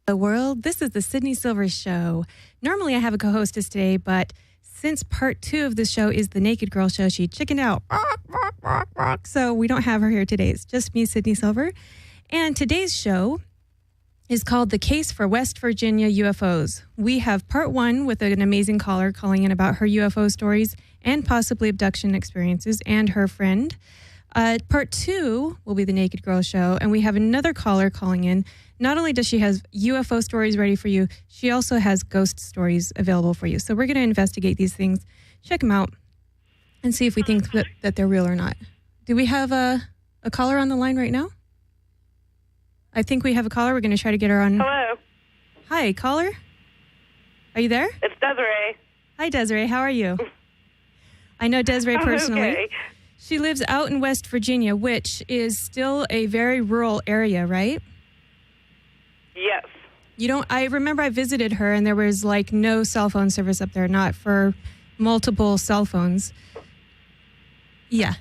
The world. This is the Sydney Silver Show. Normally I have a co-hostess today, but since part 2 of the show is the Naked Girl Show, she chickened out. So we don't have her here today. It's just me, Sydney Silver. And today's show is called The Case for West Virginia UFOs. We have part 1 with an amazing caller calling in about her UFO stories and possibly abduction experiences and her friend. Part 2 will be the Naked Girl Show, and we have another caller calling in. Not only does she have UFO stories ready for you, she also has ghost stories available for you. So we're going to investigate these things, check them out, and see if we think that they're real or not. Do we have a caller on the line right now? I think we have a caller. We're going to try to get her on. Hello. Hi, caller. Are you there? It's Desiree. Hi, Desiree. How are you? I know Desiree personally. Okay. She lives out in West Virginia, which is still a very rural area, right? Yes. I remember I visited her and there was like no cell phone service up there, not for multiple cell phones. Yeah.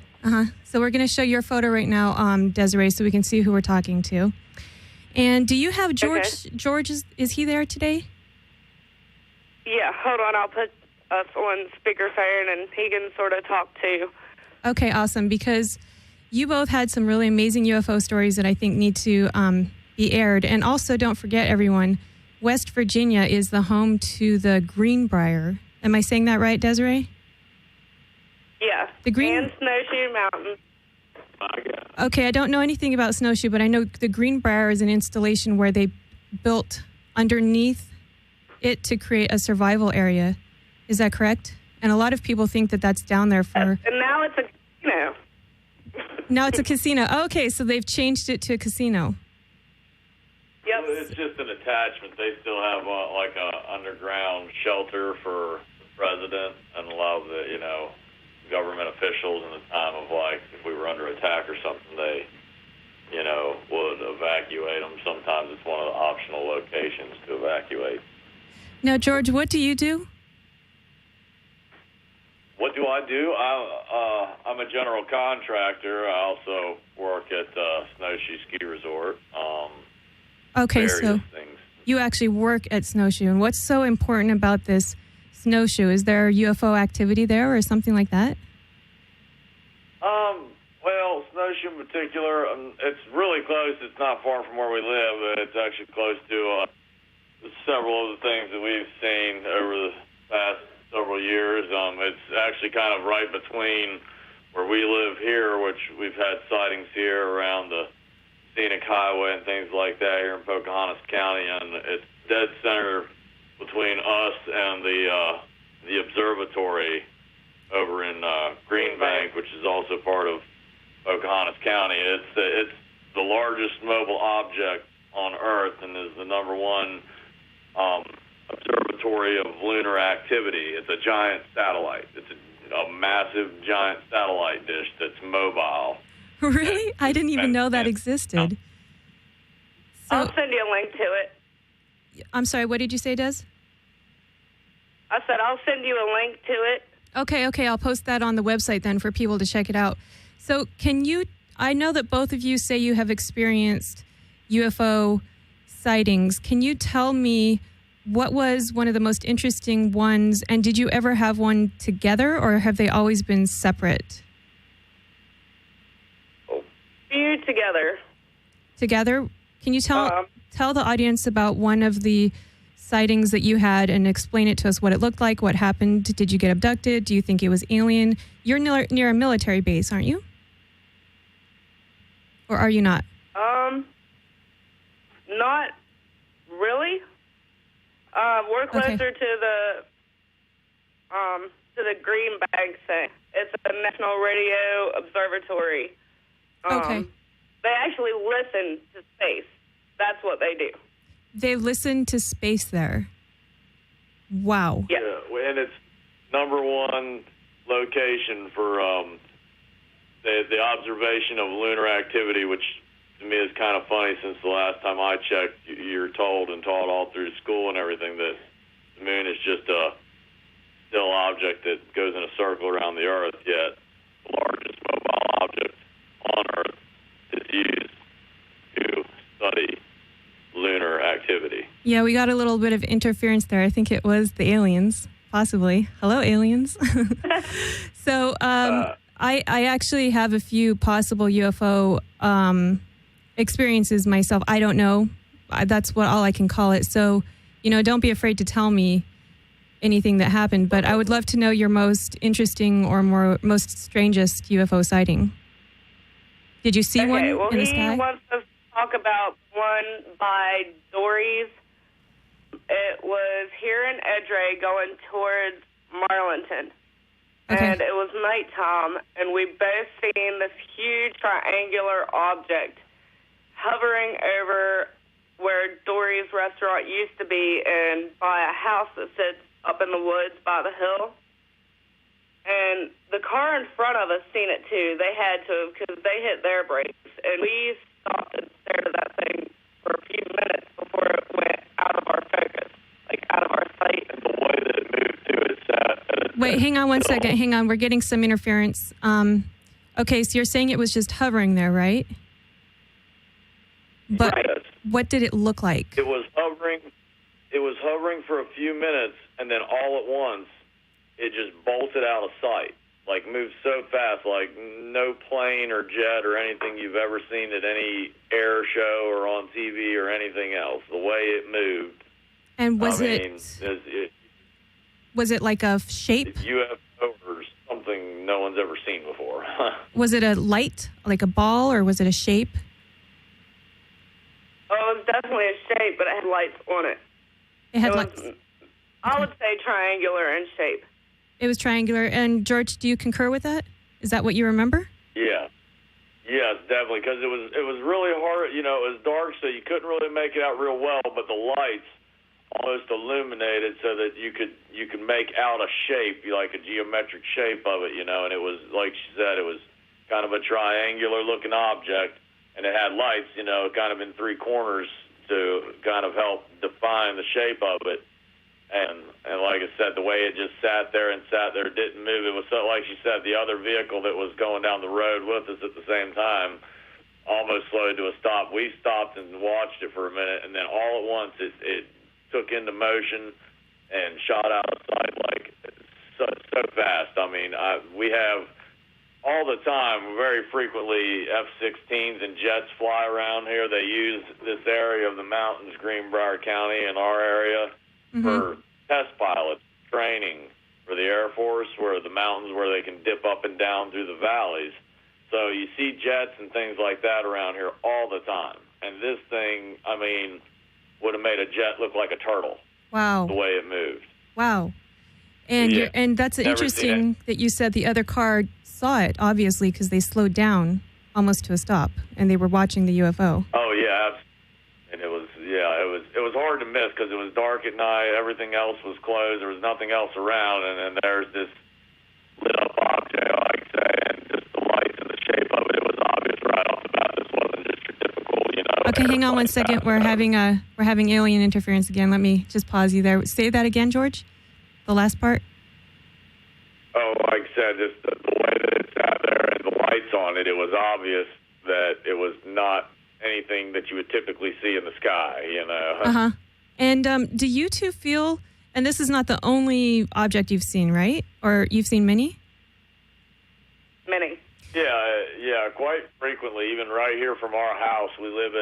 So we're going to show your photo right now, Desiree, so we can see who we're talking to. And do you have George? Okay. George, is he there today? Yeah, hold on. I'll put us on speakerphone and he can sort of talk too. Okay, awesome. Because you both had some really amazing UFO stories that I think need to be aired. And also, don't forget, everyone, West Virginia is the home to the Greenbrier. Am I saying that right, Desiree? Yeah. And Snowshoe Mountain. Okay, I don't know anything about Snowshoe, but I know the Greenbrier is an installation where they built underneath it to create a survival area. Is that correct? And a lot of people think that that's down there for... And now it's a casino. Now it's a casino. Okay, so they've changed it to a casino. Yep. It's just an attachment. They still have like a underground shelter for the president and a lot of the, government officials in the time of like if we were under attack or something, they, would evacuate them. Sometimes it's one of the optional locations to evacuate. Now, George, what do you do? What do I do? I'm a general contractor. I also work at Snowshoe Ski Resort. Okay, so things. You actually work at Snowshoe. And what's so important about this Snowshoe? Is there UFO activity there or something like that? Well, Snowshoe in particular, it's really close. It's not far from where we live. It's actually close to several of the things that we've seen over the past several years. It's actually kind of right between where we live here, which we've had sightings here around the scenic highway and things like that here in Pocahontas County, and it's dead center between us and the observatory over in Green Bank, which is also part of Pocahontas County. It's the largest mobile object on Earth and is the number one observatory of lunar activity. It's a giant satellite. It's a massive giant satellite dish that's mobile. Really? I didn't even know that existed. So, I'll send you a link to it. I'm sorry, what did you say, Des? I said I'll send you a link to it. Okay, I'll post that on the website then for people to check it out. So I know that both of you say you have experienced UFO sightings. Can you tell me what was one of the most interesting ones, and did you ever have one together, or have they always been separate? Few together. Together? Can you tell the audience about one of the sightings that you had and explain it to us, what it looked like, what happened? Did you get abducted? Do you think it was alien? You're near a military base, aren't you? Or are you not? Not really. We're closer to the Green Bank thing. It's a National Radio Observatory. Okay. They actually listen to space. That's what they do. They listen to space there. Wow. Yeah. And it's number one location for the observation of lunar activity, which to me is kind of funny since the last time I checked, you're told and taught all through school and everything that the moon is just a still object that goes in a circle around the Earth, yet the largest mobile object on Earth is used to study lunar activity. Yeah, we got a little bit of interference there. I think it was the aliens, possibly. Hello, aliens. So I actually have a few possible UFO experiences myself. I don't know. That's all I can call it. So, don't be afraid to tell me anything that happened. But I would love to know your most interesting or most strangest UFO sighting. Did you see one in the sky? He wants us to talk about one by Dory's. It was here in Edray going towards Marlinton. Okay. And it was nighttime, and we both seen this huge triangular object hovering over where Dory's restaurant used to be and by a house that sits up in the woods by the hill. And the car in front of us seen it too. They had to because they hit their brakes. And we stopped and stared at that thing for a few minutes before it went out of our focus, like out of our sight. And the way that it moved to its set. Wait, hang on one second. Hang on. We're getting some interference. Okay, so you're saying it was just hovering there, right? But Right. what did it look like? It was hovering. It was hovering for a few minutes, and then all at once, it just bolted out of sight. Like moved so fast, like no plane or jet or anything you've ever seen at any air show or on TV or anything else. The way it moved. And was it like a shape? UFO or something no one's ever seen before. Was it a light, like a ball, or was it a shape? Oh, it was definitely a shape, but it had lights on it. It had It lights. was, I would say triangular in shape. It was triangular. And George, do you concur with that? Is that what you remember? Yeah. Yes, definitely, because it was really hard. It was dark, so you couldn't really make it out real well. But the lights almost illuminated so that you could make out a shape, like a geometric shape of it. And it was like she said, it was kind of a triangular looking object, and it had lights, kind of in three corners to kind of help define the shape of it. And like I said, the way it just sat there, didn't move. It was so, like she said, the other vehicle that was going down the road with us at the same time almost slowed to a stop. We stopped and watched it for a minute, and then all at once it took into motion and shot out of sight like so fast. I mean, we have all the time, very frequently, F-16s and jets fly around here. They use this area of the mountains, Greenbrier County, in our area, for test pilots training for the Air Force, where the mountains where they can dip up and down through the valleys. So you see jets and things like that around here all the time. And this thing, I mean, would have made a jet look like a turtle. Wow. The way it moved. Wow. And Yeah. and that's interesting that you said the other car saw it, obviously, because they slowed down almost to a stop, and they were watching the UFO. Oh, yeah. And it was hard to miss because it was dark at night. Everything else was closed. There was nothing else around. And there's this lit up object, like I say, and just the lights and the shape of it. It was obvious right off the bat. This wasn't just your typical, Okay, hang on one second. We're having alien interference again. Let me just pause you there. Say that again, George. The last part. Oh, like I said, just the way that it sat there and the lights on it, it was obvious that it was not anything that you would typically see in the sky, Uh-huh. And do you two feel, and this is not the only object you've seen, right? Or you've seen many? Many. Yeah, quite frequently. Even right here from our house, we live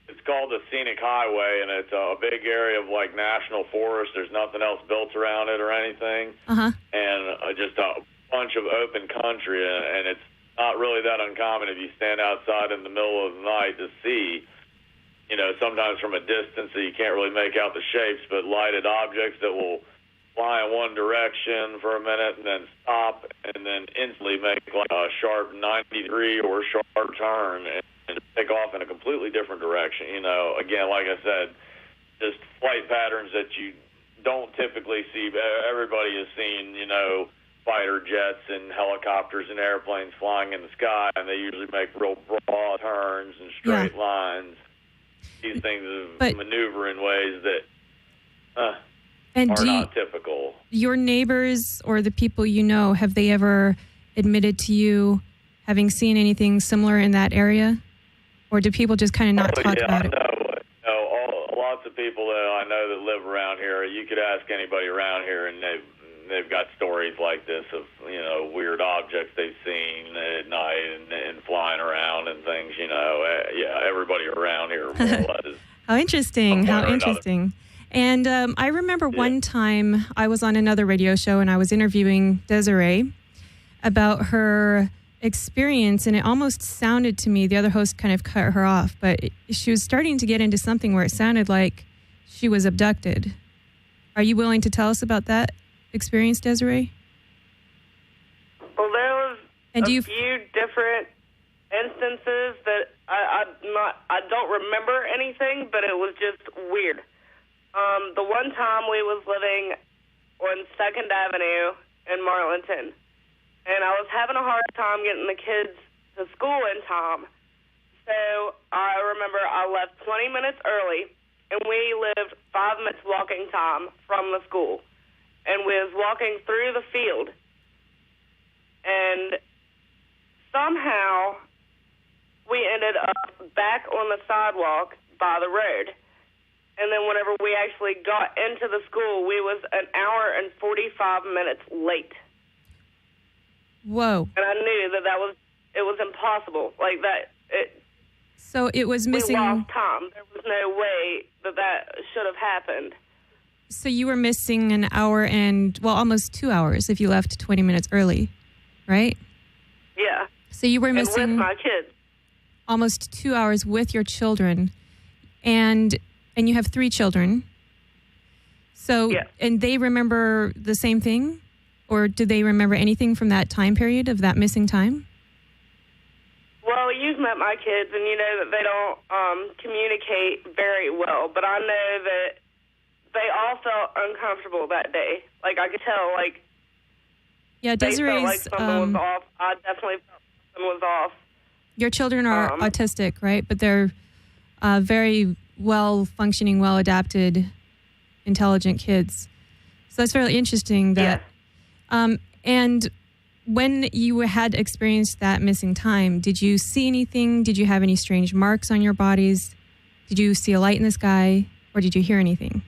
it's called the Scenic Highway, and it's a big area of, like, national forest. There's nothing else built around it or anything. Uh-huh. And just a bunch of open country, and it's not really that uncommon if you stand outside in the middle of the night to see, sometimes from a distance that you can't really make out the shapes, but lighted objects that will fly in one direction for a minute and then stop and then instantly make like a sharp 90-degree or sharp turn and take off in a completely different direction. Again, like I said, just flight patterns that you don't typically see. Everybody has seen, fighter jets and helicopters and airplanes flying in the sky, and they usually make real broad turns and straight lines. These things maneuver in ways that are not typical. Your neighbors or the people you know, have they ever admitted to you having seen anything similar in that area? Or do people just kind of not talk about it? No, a lots of people that I know that live around here. You could ask anybody around here, and they've got stories like this of, you know, weird objects they've seen at night and flying around and things, you know. Yeah, everybody around here more or less. How interesting. How interesting. And I remember one time I was on another radio show and I was interviewing Desiree about her experience, and it almost sounded to me, the other host kind of cut her off, but she was starting to get into something where it sounded like she was abducted. Are you willing to tell us about that experience, Desiree? Well, there was few different instances that I don't remember anything, but it was just weird. The one time we was living on 2nd Avenue in Marlinton, and I was having a hard time getting the kids to school in time. So I remember I left 20 minutes early, and we lived 5 minutes walking time from the school. And we was walking through the field, and somehow we ended up back on the sidewalk by the road. And then whenever we actually got into the school, we was an hour and 45 minutes late. Whoa. And I knew that it was impossible. Like that. So it was missing. We lost time. There was no way that should have happened. So you were missing an hour and, well, almost 2 hours if you left 20 minutes early, right? Yeah. So you were missing. And with my kids. Almost 2 hours with your children. And you have 3 children. So, and they remember the same thing? Or do they remember anything from that time period of that missing time? Well, you've met my kids, and you know that they don't communicate very well. But I know that they all felt uncomfortable that day. Like, I could tell, like, Desiree's, they felt like something was off. I definitely felt something was off. Your children are autistic, right? But they're very well-functioning, well-adapted, intelligent kids. So that's fairly interesting that... and when you had experienced that missing time, did you see anything? Did you have any strange marks on your bodies? Did you see a light in the sky? Or did you hear anything?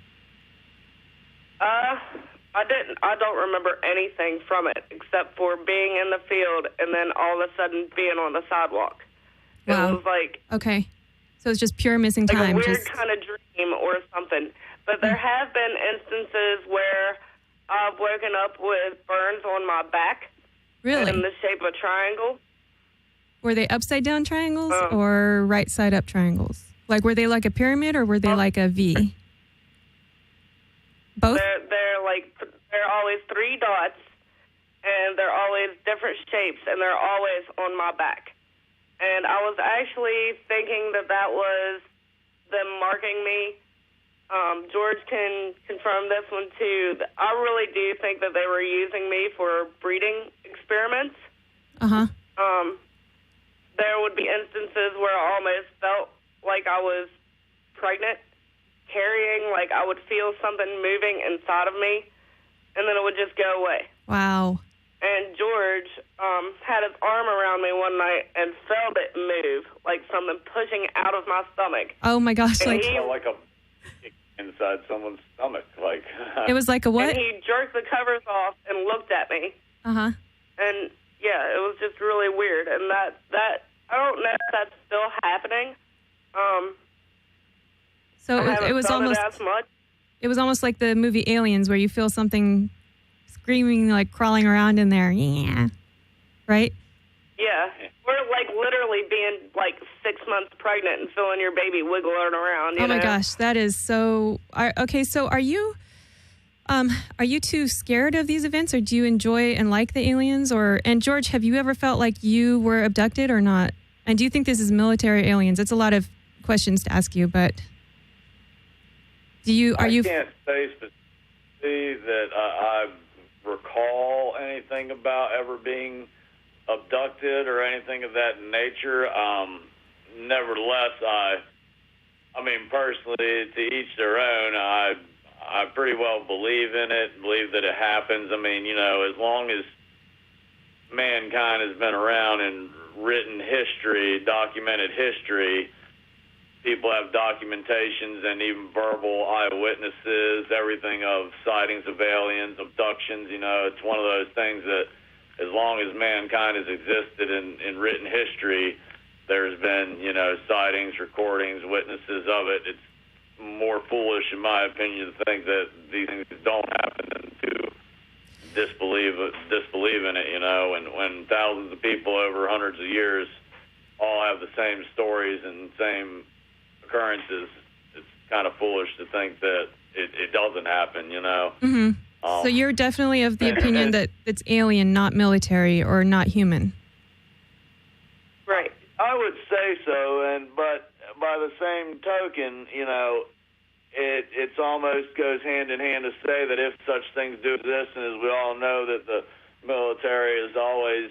I didn't. I don't remember anything from it except for being in the field and then all of a sudden being on the sidewalk. Wow. It was like... Okay. So it's just pure missing like time. Like a weird kind of dream or something. But there have been instances where I've woken up with burns on my back. Really? In the shape of a triangle. Were they upside down triangles or right side up triangles? Like, were they like a pyramid or were they like a V? Both? They're always 3 dots, and they're always different shapes, and they're always on my back. And I was actually thinking that was them marking me. George can confirm this one, too. I really do think that they were using me for breeding experiments. Uh-huh. There would be instances where I almost felt like I was pregnant, carrying, like I would feel something moving inside of me, and then it would just go away. Wow. And George had his arm around me one night and felt it move, like something pushing out of my stomach. Oh, my gosh. Like a inside someone's stomach. Like it was like a what? And he jerked the covers off and looked at me. Uh-huh. And, yeah, it was just really weird. And that I don't know if that's still happening. So it was almost... as much. It was almost like the movie Aliens, where you feel something screaming, like crawling around in there. Yeah. Right? Yeah. We're like literally being like 6 months pregnant and feeling your baby wiggling around. Oh my gosh, that is so... Okay, so are you too scared of these events, or do you enjoy and like the aliens? And George, have you ever felt like you were abducted or not? And do you think this is military aliens? It's a lot of questions to ask you, but... I can't say specifically that I recall anything about ever being abducted or anything of that nature. Nevertheless, I mean, personally, to each their own. I pretty well believe in it, believe that it happens. I mean, you know, as long as mankind has been around in written history, documented history, people have documentations and even verbal eyewitnesses, everything of sightings of aliens, abductions. It's one of those things that as long as mankind has existed in written history, there's been, sightings, recordings, witnesses of it. It's more foolish, in my opinion, to think that these things don't happen than to disbelieve in it, and when thousands of people over hundreds of years all have the same stories and same occurrences, it's kind of foolish to think that it doesn't happen, Mm-hmm. So you're definitely of the opinion that it's alien, not military or not human. Right. I would say so, but by the same token, it almost goes hand in hand to say that if such things do exist, and as we all know that the military has always,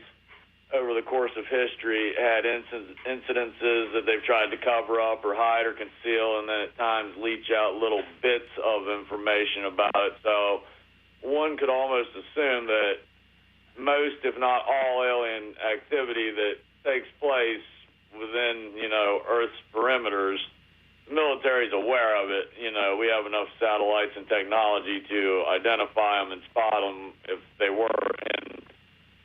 over the course of history, had incidences that they've tried to cover up or hide or conceal, and then at times leach out little bits of information about it. So one could almost assume that most, if not all, alien activity that takes place within, Earth's perimeters, the military's aware of it. We have enough satellites and technology to identify them and spot them if they were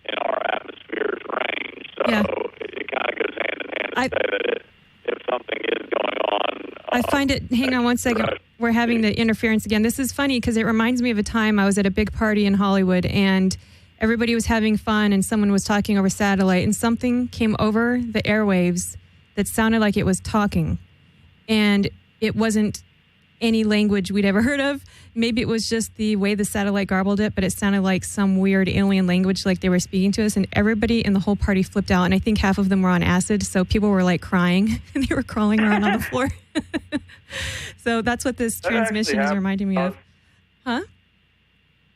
in our atmosphere's range. So it kind of goes hand in hand to say that if something is going on. I find it, hang on one second, we're having the interference again. This is funny because it reminds me of a time I was at a big party in Hollywood and everybody was having fun and someone was talking over satellite and something came over the airwaves that sounded like it was talking. And it wasn't any language we'd ever heard of. Maybe it was just the way the satellite garbled it, but it sounded like some weird alien language, like they were speaking to us. And everybody in the whole party flipped out. And I think half of them were on acid. So people were like crying and they were crawling around on the floor. So that's what this transmission is reminding me of. Huh?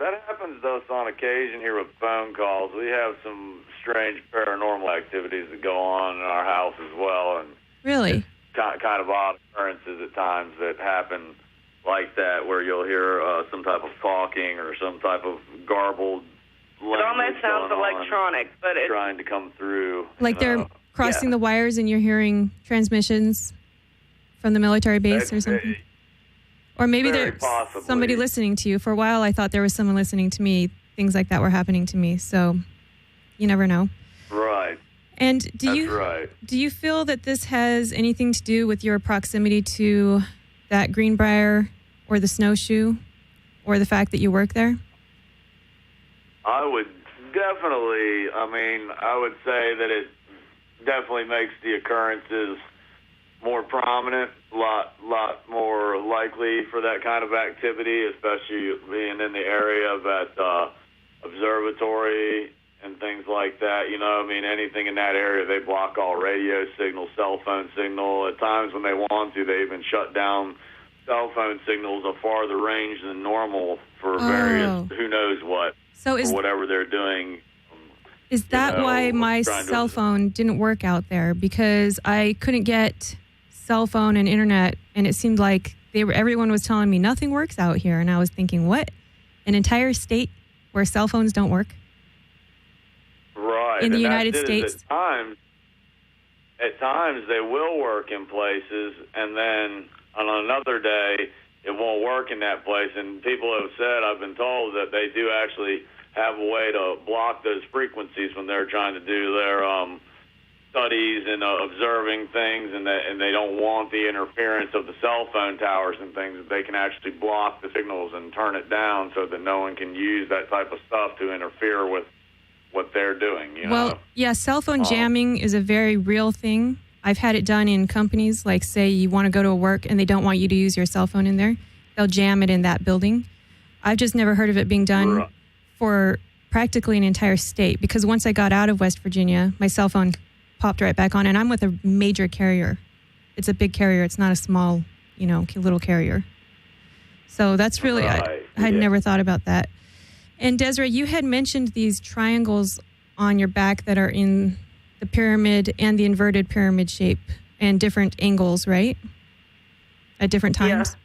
That happens to us on occasion here with phone calls. We have some strange paranormal activities that go on in our house as well. And really? Kind of odd occurrences at times that happen like that, where you'll hear some type of talking or some type of garbled language. It almost sounds electronic, but it's trying to come through. Like they're crossing the wires and you're hearing transmissions from the military base or something? Or maybe there's somebody listening to you. For a while, I thought there was someone listening to me. Things like that were happening to me. So you never know. Right. And do you feel that this has anything to do with your proximity to that Greenbrier or the snowshoe or the fact that you work there? I would definitely, I would say that it definitely makes the occurrences more prominent, a lot more likely for that kind of activity, especially being in the area of that observatory and things like that. Anything in that area, they block all radio signal, cell phone signal. At times when they want to, they even shut down cell phone signals a farther range than normal for various, who knows what, or whatever they're doing. Is that why my cell phone didn't work out there? Because I couldn't get cell phone and internet, and it seemed like everyone was telling me nothing works out here. And I was thinking, what? An entire state where cell phones don't work? Right. In the United States? At times they will work in places, and then on another day it won't work in that place. And people have said, I've been told, that they do actually have a way to block those frequencies when they're trying to do their studies and observing things, and they don't want the interference of the cell phone towers and things. They can actually block the signals and turn it down so that no one can use that type of stuff to interfere with what they're doing. Well, yeah, cell phone jamming is a very real thing. I've had it done in companies, like say you want to go to a work and they don't want you to use your cell phone in there. They'll jam it in that building. I've just never heard of it being done for practically an entire state, because once I got out of West Virginia, my cell phone popped right back on, and I'm with a major carrier. It's a big carrier. It's not a small, little carrier. So that's really, I had never thought about that. And Desiree, you had mentioned these triangles on your back that are in the pyramid and the inverted pyramid shape and different angles, right? At different times?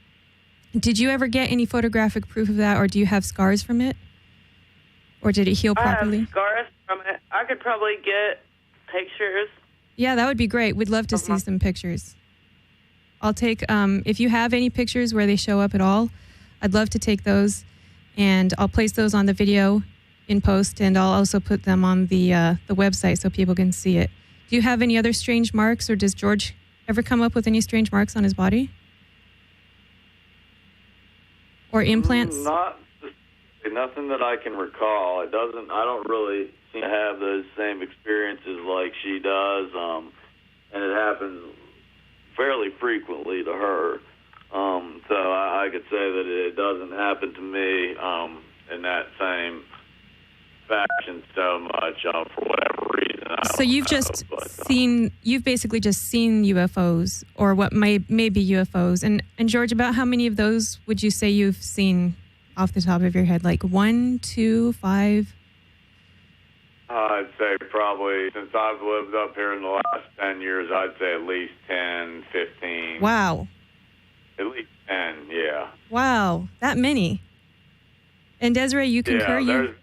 Yeah. Did you ever get any photographic proof of that, or do you have scars from it? Or did it heal properly? I have scars from it. I could probably get pictures. Yeah, that would be great. We'd love to see some pictures. I'll take, if you have any pictures where they show up at all, I'd love to take those, and I'll place those on the video in post, and I'll also put them on the website so people can see it. Do you have any other strange marks, or does George ever come up with any strange marks on his body? Or implants? Nothing that I can recall. I don't really seem to have those same experiences like she does, and it happens fairly frequently to her. So I could say that it doesn't happen to me in that same fashion so much for whatever reason. So you've basically just seen UFOs, or what may be UFOs. And George, about how many of those would you say you've seen off the top of your head? Like 1, 2, 5? I'd say probably, since I've lived up here in the last 10 years, I'd say at least 10, 15. Wow. At least 10, yeah. Wow, that many. And Desiree, you concur? Even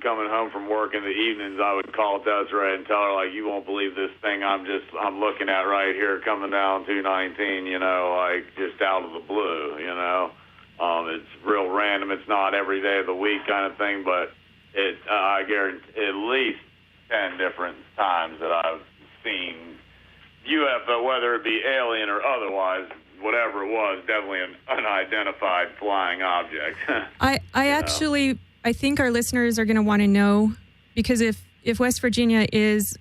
coming home from work in the evenings, I would call Desiree and tell her, like, you won't believe this thing I'm looking at right here coming down 219, like just out of the blue, It's real random. It's not every day of the week kind of thing, but I guarantee at least 10 different times that I've seen UFO, whether it be alien or otherwise, whatever it was, definitely an unidentified flying object. I think our listeners are going to want to know, because if West Virginia is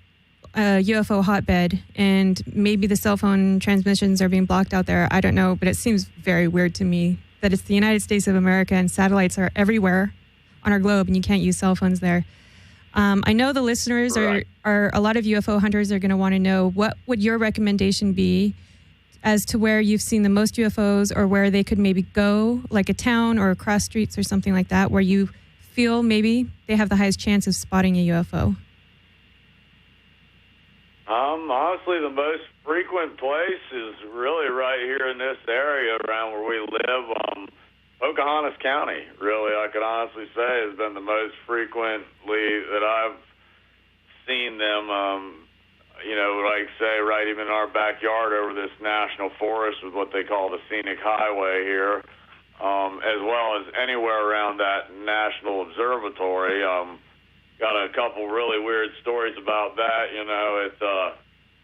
a UFO hotbed and maybe the cell phone transmissions are being blocked out there, I don't know, but it seems very weird to me that it's the United States of America and satellites are everywhere on our globe and you can't use cell phones there. I know the listeners are a lot of UFO hunters are going to want to know, what would your recommendation be as to where you've seen the most UFOs, or where they could maybe go, like a town or across streets or something like that, where you feel maybe they have the highest chance of spotting a UFO? Honestly, the most frequent place is really right here in this area around where we live. Pocahontas County, really, I could honestly say, has been the most frequently that I've seen them. Like say, right even in our backyard over this national forest with what they call the scenic highway here, as well as anywhere around that national observatory. Got a couple really weird stories about that.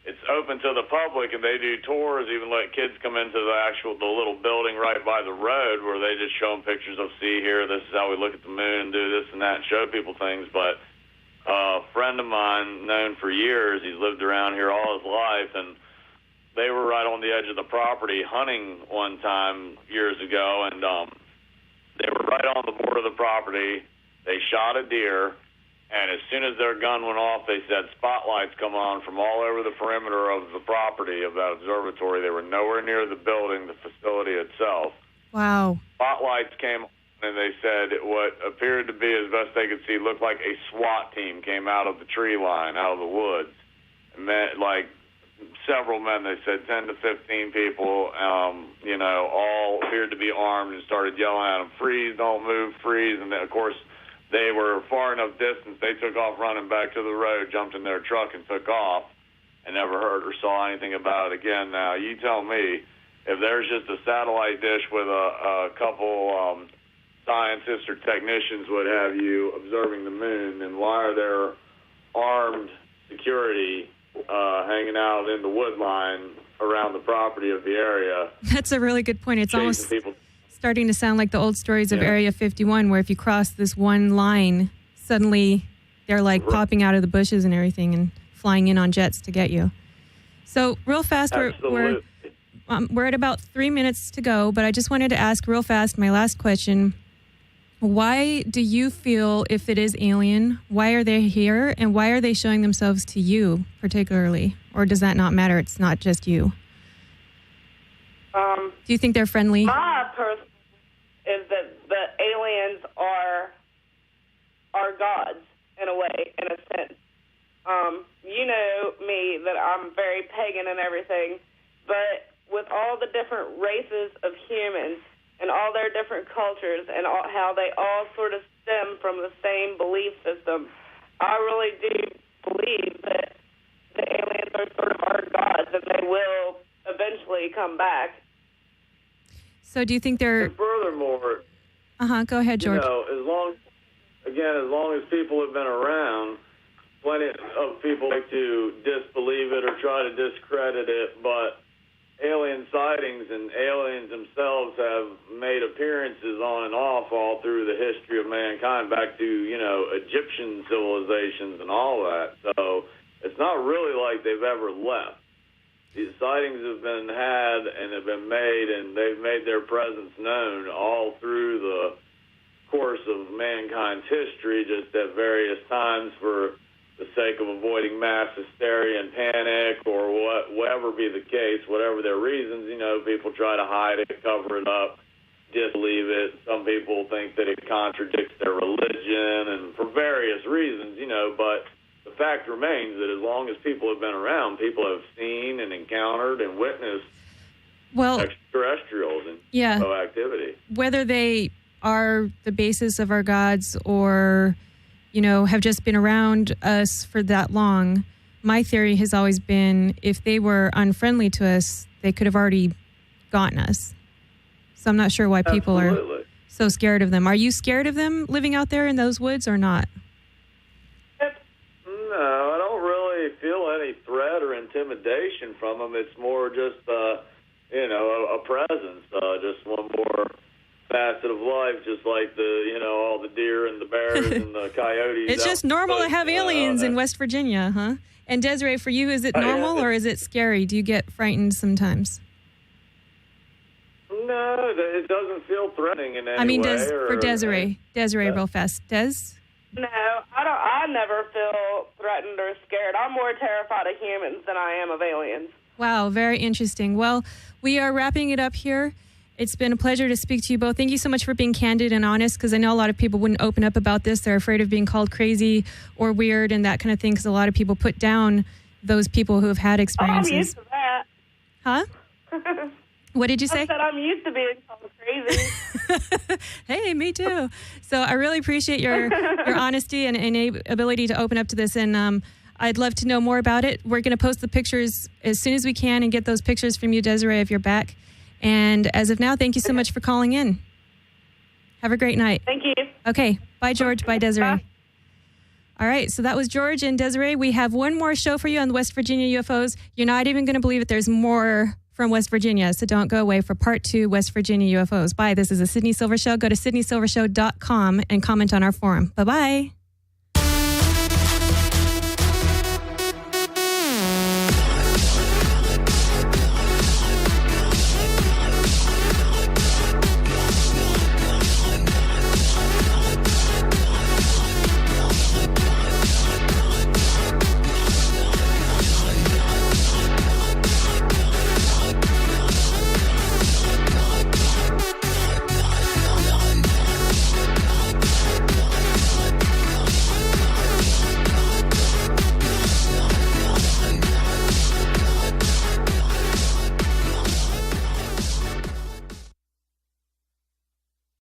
It's open to the public, and they do tours, even let kids come into the little building right by the road where they just show them pictures of, see here, this is how we look at the moon and do this and that and show people things. But a friend of mine, known for years, he's lived around here all his life, and they were right on the edge of the property hunting one time years ago, and they were right on the border of the property. They shot a deer, and as soon as their gun went off, they said spotlights come on from all over the perimeter of the property of that observatory. They were nowhere near the building, the facility itself. Wow. Spotlights came on, and they said what appeared to be, as best they could see, looked like a SWAT team came out of the tree line, out of the woods. And several men, they said 10 to 15 people, all appeared to be armed and started yelling at them, freeze, don't move, freeze. And then, of course, they were far enough distance, they took off running back to the road, jumped in their truck and took off, and never heard or saw anything about it again. Now, you tell me, if there's just a satellite dish with a couple scientists or technicians, what have you, observing the moon, then why are there armed security hanging out in the wood line around the property of the area? That's a really good point. It's almost starting to sound like the old stories of Area 51, where if you cross this one line, suddenly they're like popping out of the bushes and everything and flying in on jets to get you. So real fast, we're at about 3 minutes to go, but I just wanted to ask real fast, my last question. Why do you feel, if it is alien, why are they here, and why are they showing themselves to you particularly? Or does that not matter? It's not just you. Do you think they're friendly? My personal is that the aliens are gods in a way, in a sense. You know me, that I'm very pagan and everything, but with all the different races of humans and all their different cultures and how they all sort of stem from the same belief system, I really do believe that the aliens they're sort of our gods, and they will eventually come back. So do you think they're... And furthermore... Go ahead, George. As long as people have been around, plenty of people like to disbelieve it or try to discredit it, but alien sightings and aliens themselves have made appearances on and off all through the history of mankind, back to, Egyptian civilizations and all that. So it's not really like they've ever left. These sightings have been had and have been made, and they've made their presence known all through the course of mankind's history, just at various times for the sake of avoiding mass hysteria and panic, or whatever be the case, whatever their reasons. People try to hide it, cover it up, disbelieve it. Some people think that it contradicts their religion, and for various reasons, but the fact remains that as long as people have been around, people have seen and encountered and witnessed extraterrestrials and activity. Whether they are the basis of our gods or, have just been around us for that long, my theory has always been if they were unfriendly to us, they could have already gotten us. So I'm not sure why people are so scared of them. Are you scared of them living out there in those woods or not? No, I don't really feel any threat or intimidation from them. It's more just, a presence, just one more facet of life, just like all the deer and the bears and the coyotes. It's just normal to have aliens in West Virginia, huh? And Desiree, for you, is it normal or is it scary? Do you get frightened sometimes? No, it doesn't feel threatening in any way. For Desiree, real fast. Des? No, I never feel threatened or scared. I'm more terrified of humans than I am of aliens. Wow, very interesting. Well, we are wrapping it up here. It's been a pleasure to speak to you both. Thank you so much for being candid and honest, because I know a lot of people wouldn't open up about this. They're afraid of being called crazy or weird and that kind of thing, because a lot of people put down those people who have had experiences. I'm used to that. Huh? What did you say? I said I'm used to being called crazy. Hey, me too. So I really appreciate your honesty and ability to open up to this. And I'd love to know more about it. We're going to post the pictures as soon as we can and get those pictures from you, Desiree, if you're back. And as of now, thank you so much for calling in. Have a great night. Thank you. Okay. Bye, George. Bye, Desiree. Bye. All right. So that was George and Desiree. We have one more show for you on the West Virginia UFOs. You're not even going to believe it. There's more from West Virginia. So don't go away for part 2, West Virginia UFOs. Bye. This is the Sydney Silver Show. Go to sydneysilvershow.com and comment on our forum. Bye-bye.